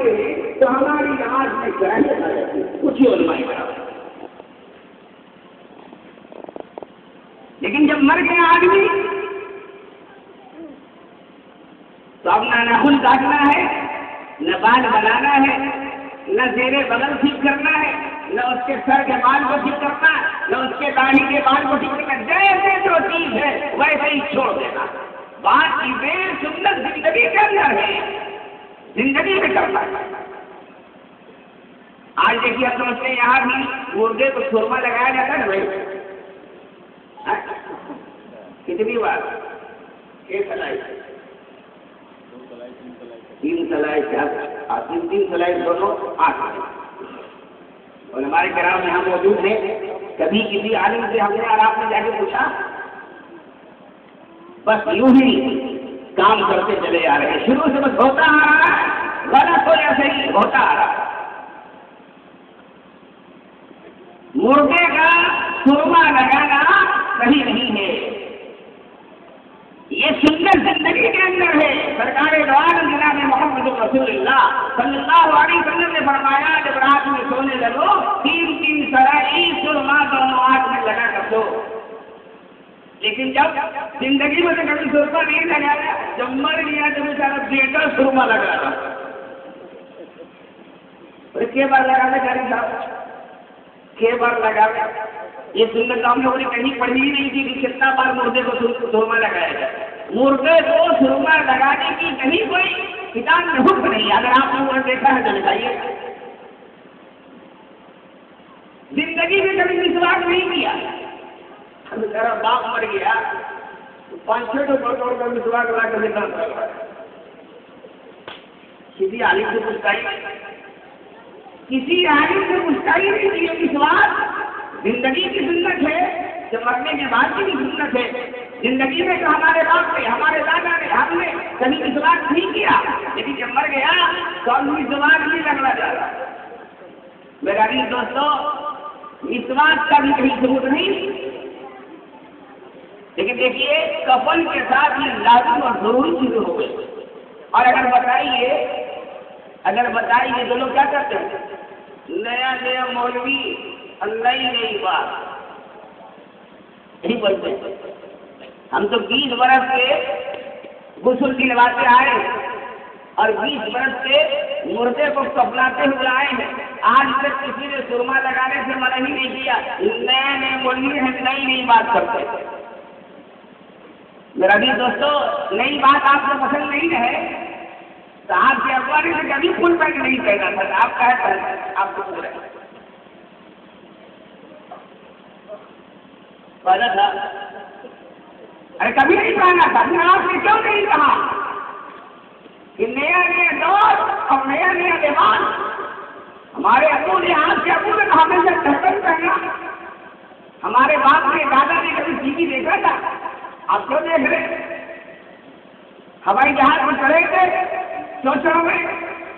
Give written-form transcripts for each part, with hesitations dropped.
مارتے ہیں تو ہماری آج میں کراہیت آ جاتی ہے، کچھ ہی علماء کرام۔ لیکن جب مر گیا آدمی تو اپنا ناخن کاٹنا ہے، نہ بال بنانا ہے، نہ زیر بغل ٹھیک کرنا ہے، نہ اس کے سر کے بال کو ٹھیک کرنا، نہ اس کے داڑھی کے بال کو ٹھیک کرنا، جیسے جو چیز ہے ویسے ہی چھوڑ دینا۔ بات چیزیں سنت زندگی کے اندر ہے، زندگی میں کرنا ہے۔ آج دیکھیے ہم سمجھتے ہیں یہاں بھی مردے کو سرما لگایا جاتا ہے نا بھائی، کتنی بار؟ 6 سلائی، 3 سلائی، 3 سلائی دونوں 8۔ اور ہمارے کرام یہاں موجود ہیں، کبھی کسی عالم سے ہم نے اور آپ نے جا کے پوچھا؟ بس یوں ہی کام کرتے چلے آ رہے ہیں، شروع سے بس ہوتا آ رہا ہے، غلط ہو یا صحیح ہوتا آ رہا ہے۔ مردے کا سرما لگانا صحیح نہیں ہے، یہ سنت زندگی کے اندر ہے۔ سرکار دو عالم جناب محمد رسول اللہ صلی اللہ علیہ وسلم نے فرمایا جب رات میں سونے لگو 3 سرائی سرما دونوں آنکھ میں لگا کر سو۔ لیکن جب زندگی میں تو کبھی سرما نہیں لگایا، جب مر گیا تو بیچارہ بیٹا سرما لگا رہا۔ کئی بار لگا تھا جاری صاحب، کئی بار لگا تھا۔ یہ سنت ہم لوگوں نے کہیں پڑھی ہی نہیں تھی کہ کتنا بار مردے کو سرما لگایا جائے۔ مردے کو سرما لگانے کی کہیں کوئی کتاب میں حکم نہیں، اگر آپ لوگوں نے دیکھا ہے تو بتائیے۔ زندگی میں کبھی مسواک نہیں کیا، میرا باپ مر گیا 5-6 توڑ کر مسواک لا کر دیتا تھا۔ کسی عالم سے پوچھتا ہی نہیں، کسی عالم سے پوچھتا ہی نہیں کہ یہ مسواک زندگی کی سنت ہے کہ مرنے کے بعد کی بھی سنت ہے۔ زندگی میں تو ہمارے باپ نے، ہمارے دادا نے، ہم نے کبھی مسواک نہیں کیا، لیکن جب مر گیا تو اب مسواک نہیں لگنا جا رہا۔ میرا بھی دوستوں، مسواک کا بھی کہیں ثبوت نہیں، لیکن دیکھیے کفن کے ساتھ یہ لازم اور ضروری چیزیں ہو گئی۔ اور اگر بتائیے تو لوگ کیا کرتے ہیں؟ نیا مولوی، نئی بات نہیں بولتے۔ ہم تو 20 برس سے غسل دلواتے آئے اور 20 برس سے مردے کو کپلاتے ہوئے آئے ہیں، آج تک کسی نے سرما لگانے سے منع ہی نہیں کیا۔ نئے مولوی ہیں، نئی بات کرتے۔ میرا بھی دوستو، نئی بات آپ کو پسند نہیں ہے تو آپ کے ابا نے کبھی فل پیک نہیں پہنا تھا، آپ کا ہے آپ کو پورا پہنا تھا، ارے کبھی نہیں پہنا تھا۔ آپ نے کیوں نہیں کہا کہ نیا دور اور نیا لباس؟ ہمارے ابو نے، آپ کے ابو نے ہمیشہ ڈھکن پہنا، ہمارے باپ نے، دادا نے کبھی سیدھی دیکھا تھا؟ آپ کیوں دیکھ رہے؟ ہوائی جہاز میں چڑھے تھے چوچڑوں میں،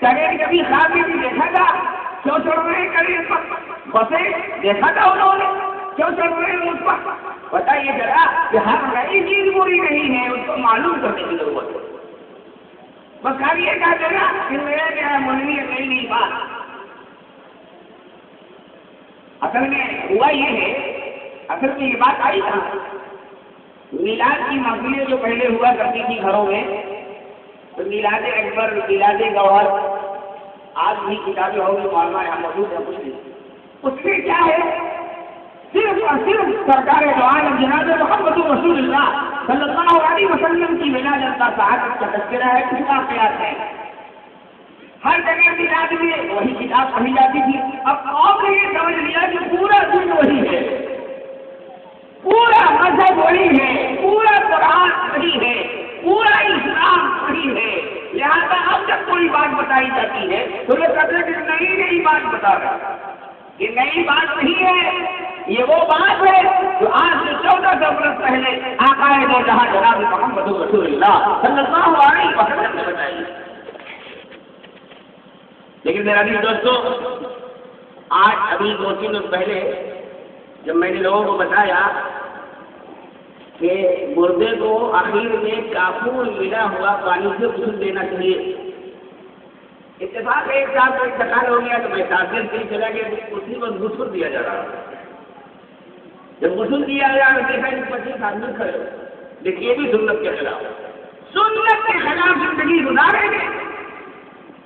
چڑھے کبھی خواب میں بھی دیکھا تھا؟ چوچڑوں میں کبھی بسیں دیکھا تھا انہوں نے؟ کیوں چڑھ رہے ہیں اس پر؟ بتائیے ذرا کہ ہر نئی چیز بری نہیں ہے، اس کو معلوم کرنے کی ضرورت ہے۔ بس خالی یہ کہا دینا کہ نیا مولوی ہے، نئی بات۔ اصل میں ہوا یہ ہے، اصل میں یہ بات آئی تھا میلاد کی محفلیں جو پہلے ہوا کرتی تھی گھروں میں، تو میلاد اکبر، میلاد گوہر، آج بھی کتابیں ہوگی، معلومات یہاں موجود ہے، کچھ نہیں۔ اس میں کیا ہے؟ صرف اور صرف سرکار دو عالم جناب محمد رسول اللہ صلی اللہ علیہ وسلم کی ولادت کا صحابت کا تذکرہ ہے، کچھ واقعات ہے۔ ہر جگہ میلاد میں وہی کتاب پڑھی جاتی تھی۔ اب آپ نے یہ سمجھ لیا کہ پورا دن وہی ہے، پورا مذہب وہی ہے، پورا قرآن وہی ہے، پورا اسلام وہی ہے، لہٰذا اب جب کوئی بات بتائی جاتی ہے تو یہ کہتے ہیں کہ نئی بات بتا رہا ہے۔ یہ نئی بات نہیں ہے، یہ وہ بات ہے جو آج سے 1400 برس پہلے آقا دو جہاں جناب محمد رسول اللہ صلی اللہ علیہ وسلم نے بتائی۔ لیکن میرا بھی دوستو، آج ابھی 2-3 دن پہلے جب میں نے لوگوں کو بتایا کہ مردے کو آخر میں کافور ملا ہوا پانی سے غسل دینا چاہیے، اتفاق ایک ساتھ تو انتقال ہو گیا تو میں تاثیر سے چلا گیا اسی کو غسل دیا جا رہا ہے. جب غسل دیا گیا دیکھا 25 آدمی کھڑے ہو. دیکھیے بھی سنت کے خلاف، سنت کے خلاف زندگی گزاریں گے،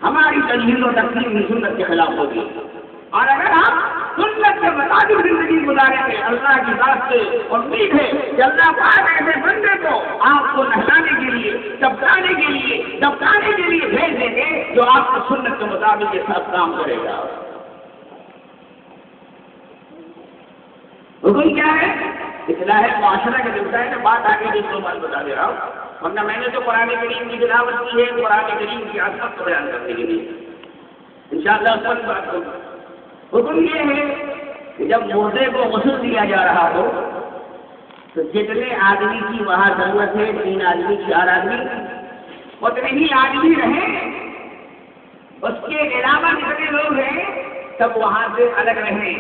ہماری تجویز و تقسیم بھی سنت کے خلاف ہوگی. اور اگر ہم سنت کے مطابق زندگی گزاریں گے اللہ کی بات سے، اور سیکھے کہ اللہ پاک ایسے بندے کو آپ کو نہلانے کے لیے، چپکانے کے لیے، دبکانے کے لیے بھیج دیں گے جو آپ کو سنت کے مطابق کے ساتھ کام کرے گا. حکم کیا ہے؟ اصلاح معاشرہ کے دفتر ہے. بات آگے جس کو بات بتا دے رہا ہوں، ورنہ میں نے تو قرآن کریم کی تلاوت کی ہے قرآن کریم کی عظمت کو بیان کرنے کے لیے. انشاءاللہ اس پر بات کروں. حکم یہ ہے کہ جب مردے کو غسل دیا جا رہا ہو تو جتنے آدمی کی وہاں ضرورت ہے، 3 آدمی 4 آدمی، اتنے ہی آدمی رہیں. اس کے علاوہ جتنے لوگ ہیں سب وہاں سے الگ رہیں.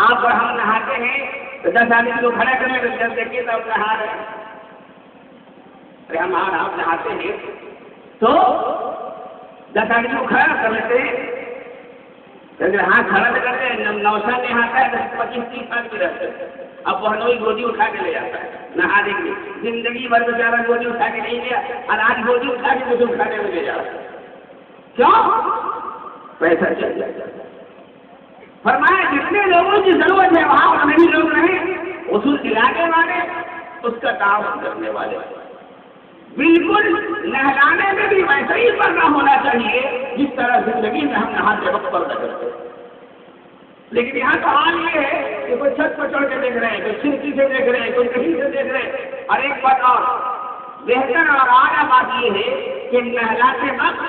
آپ اور ہم نہاتے ہیں تو 10 آدمی کو کھڑا کریں تو 10 دیکھیے تو ہم نہا رہے ہیں. ارے ہم آپ نہاتے ہیں تو 10 آدمی کو کھڑا کر لیتے ہیں. اگر ہاتھ کھڑا کرتے ہیں، نوسان نہاتا ہے تو 25-30 آدمی رہتے ہیں. اب وہ نوئی گودی اٹھا کے لے جاتا ہے نہانے کے لیے. زندگی بھر بیچارہ گودی اٹھا کے نہیں لیا اور آج گودی اٹھا کے مجھے اٹھانے میں لے جا رہا ہے. کیوں؟ پیسہ چل جاتا ہے. فرمایا جتنے لوگوں کی ضرورت ہے وہاں اتنے ہی لوگ رہیں. اصول دلانے والے، اس کا تعاون کرنے والے. بالکل نہلانے میں بھی ویسا ہی پردہ ہونا چاہیے جس طرح زندگی میں ہم نہاتے وقت پردہ کرتے ہیں. لیکن یہاں کا حال یہ ہے کہ کوئی چھت پر چڑھ کے دیکھ رہے ہیں، کوئی کھڑکی سے دیکھ رہے ہیں، کوئی کہیں سے دیکھ رہے ہیں. اور ایک بات اور بہتر اور اعلیٰ بات یہ ہے کہ نہلاتے وقت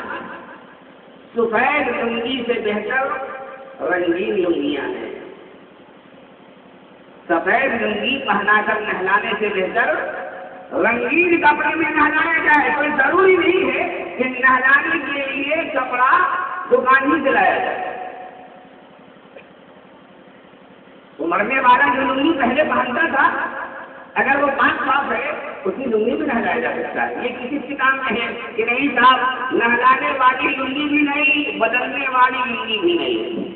سفید لنگی سے بہتر رنگین لنگیاں ہیں. سفید لنگی پہنا کر نہلانے سے بہتر رنگین کپڑے میں نہلایا جائے. کوئی ضروری نہیں ہے کہ نہلانے کے لیے کپڑا دکان ہی سے لایا جائے. وہ مرنے والا جو لنگی پہلے پہنتا تھا اگر وہ 5 صاف ہے اسی لنگی میں نہلایا جا سکتا ہے. یہ کسی کے کام میں ہے کہ نہیں صاحب نہلانے والی لنگی بھی نہیں، بدلنے والی لنگی بھی نہیں.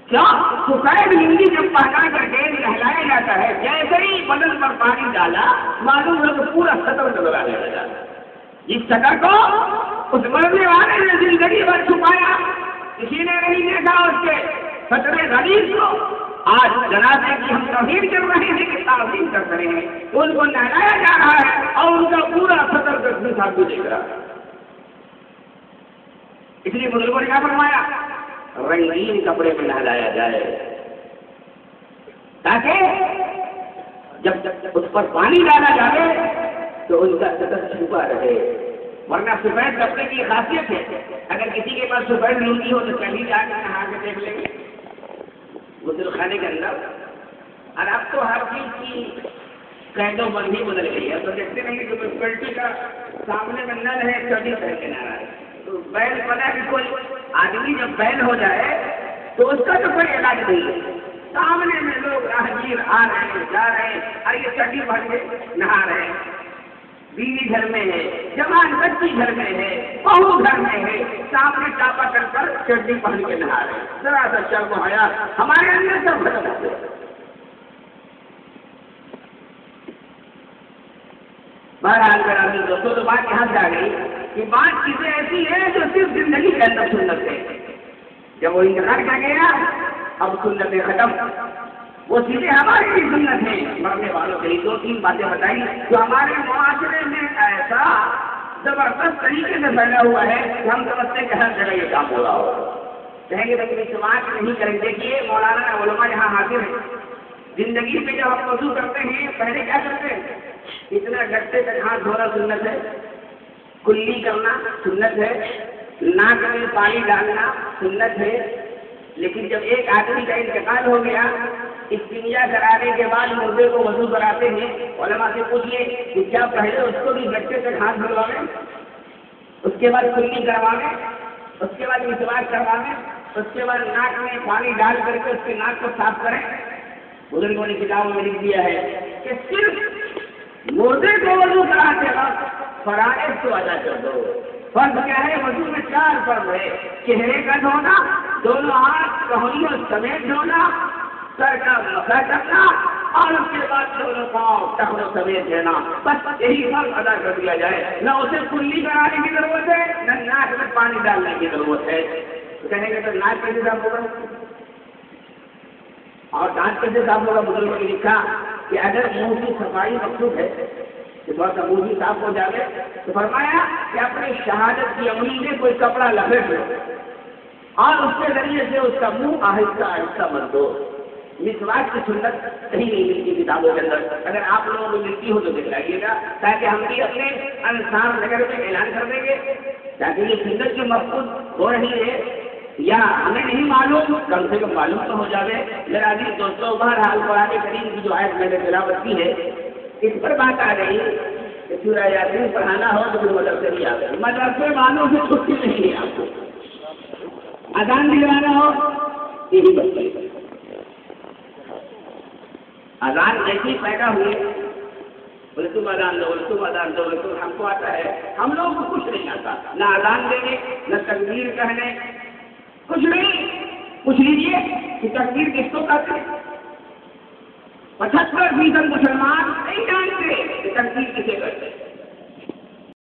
کیا سفید لنگی جب پہنا کر کے نہلایا جاتا ہے جیسے ہی بدن پر پانی ڈالا معلوم ہے کہ پورا سطر نظر آنے لگا. اس سطر کو اس مرنے والے نے زندگی بھر چھپایا، کسی نے نہیں دیکھا اس کے سطر غلیظ کو. آج جنازے کی ہم توہین کر رہے ہیں کہ تعظیم کر رہے ہیں، ان کو نہلایا جا رہا ہے اور ان کا پورا سطر دسویں صاحب بھی دیکھ رہا ہے. اس لیے بزرگوں نے کیا فرمایا؟ رنگین کپڑے میں نہلایا جائے تاکہ جب اس پر پانی ڈالا جائے تو ان کا سطر چھپا رہے. ورنہ سفید کپڑے کی خاصیت ہے، اگر کسی کے پاس سفید لنگی ہو تو کہیں جا کے نہا کے دیکھ لیں گے غسل خانے کے اندر. اور اب تو ہر چیز کی قید و بندی بدل گئی ہے. تو دیکھتے نہیں کہ پلٹی کا سامنے میں نل ہے چڑی کر کے نہ رہا ہے تو بیل بنا کہ کوئی آدمی جب بیل ہو جائے تو اس کا تو کوئی علاج نہیں ہے. سامنے میں لوگ راہگیر آ رہے ہیں جا رہے ہیں اور یہ چٹی بھر کے نہا رہے ہیں. بیوی گھر میں ہے، جوان بچی گھر میں ہے، بہو گھر میں ہے، سامنے چاپا کر چٹی پہن کے نہا رہے ہیں. ذرا سا شرم و حیا ہمارے اندر سب ختم ہو گیا. بہرحال میرا دوستوں تو بات یہاں سے آ گئی کہ بات چیزیں ایسی ہیں جو صرف زندگی کے اندر سنت ہے. جب وہ انتقال کر گیا اب سنتیں ختم. وہ چیزیں ہماری بھی سنت ہیں. مرنے والوں کے لیے 2-3 باتیں بتائی جو ہمارے معاشرے میں ایسا زبردست طریقے سے پھیلا ہوا ہے کہ ہم سمجھتے ہیں کہ ہر جگہ یہ کام ہو رہا ہو. کہیں گے لیکن سماج نہیں کریں. دیکھیے مولانا علماء یہاں حاضر ہیں. زندگی میں جب ہم وضو کرتے ہیں پہلے کیا کرتے ہیں؟ اتنا گھٹے تک ہاتھ دھونا سنت ہے، کلی کرنا سنت ہے، ناک میں پانی ڈالنا سنت ہے. لیکن جب ایک آدمی کا انتقال ہو گیا استنجا کرانے کے بعد مردے کو وضو کراتے ہیں. علماء سے پوچھیے کہ کیا پہلے اس کو بھی گھٹے تک ہاتھ دھلوانے، اس کے بعد کلی کروانے، اس کے بعد مسواک کروانے، اس کے بعد ناک میں پانی ڈال کر کے اس کے ناک کو صاف کریں؟ بزرگوں نے کتابوں میں لکھ دیا ہے کہ صرف مردے کو وضو کراتے وقت فرائض تو ادا کر دو. فرض کیا ہے؟ وضو میں 4 فرض ہے. چہرے کا دھونا، دونوں ہاتھ کہنیوں سمیت دھونا، سر کا مسح کرنا، اور اس کے بعد دونوں پاؤں ٹخنوں سمیت دینا. بس یہی فرض ادا کر دیا جائے. نہ اسے کلی کرانے کی ضرورت ہے، نہ ناک میں پانی ڈالنے کی ضرورت ہے. تو کہیں گے تو ناک کیسے صاف ہوگا اور دانت کیسے صاف ہوگا؟ بزرگوں نے لکھا کہ اگر منہ کی صفائی مقصود ہے کہ تھوڑا سا منہ بھی صاف ہو جائے تو فرمایا کہ اپنی شہادت کی انگلی میں کوئی کپڑا لپیٹ لو اور اس کے ذریعے سے اس کا منہ آہستہ آہستہ مت دو. مسواک کی سنت کہیں نہیں ملتی کتابوں کے اندر. اگر آپ لوگوں کو ملتی ہو تو دکھلائیے گا تاکہ ہم بھی اپنے انصار نگر میں اعلان کر دیں گے تاکہ یہ سنت جو محفوظ ہو رہی ہے یا ہمیں نہیں معلوم کم سے کم معلوم تو ہو جائے. میرا عزیز دوستوں، بہرحال قرآن کریم کی جو آیت میں نے تلاوت کی ہے اس پر بات آ گئی کہ سورہ یاسین پڑھانا ہو تو پھر مدرسے بھی آ گئے. مدرسے والوں سے چھٹی نہیں ہے آپ کو. اذان دلوانا ہو یہی بچے اذان جیسی پیدا ہوئی بولے تم اذان دو، بولے تم اذان دو، بولے تم. ہم کو آتا ہے، ہم لوگوں کو کچھ نہیں آتا. نہ اذان دینے، نہ تکبیر کہنے، کچھ نہیں. پوچھ لیجیے کہ تکبیر کس کو کہتے ہیں؟ 75% مسلمان نہیں جانتے کہ تکبیر کسے کہتے ہیں.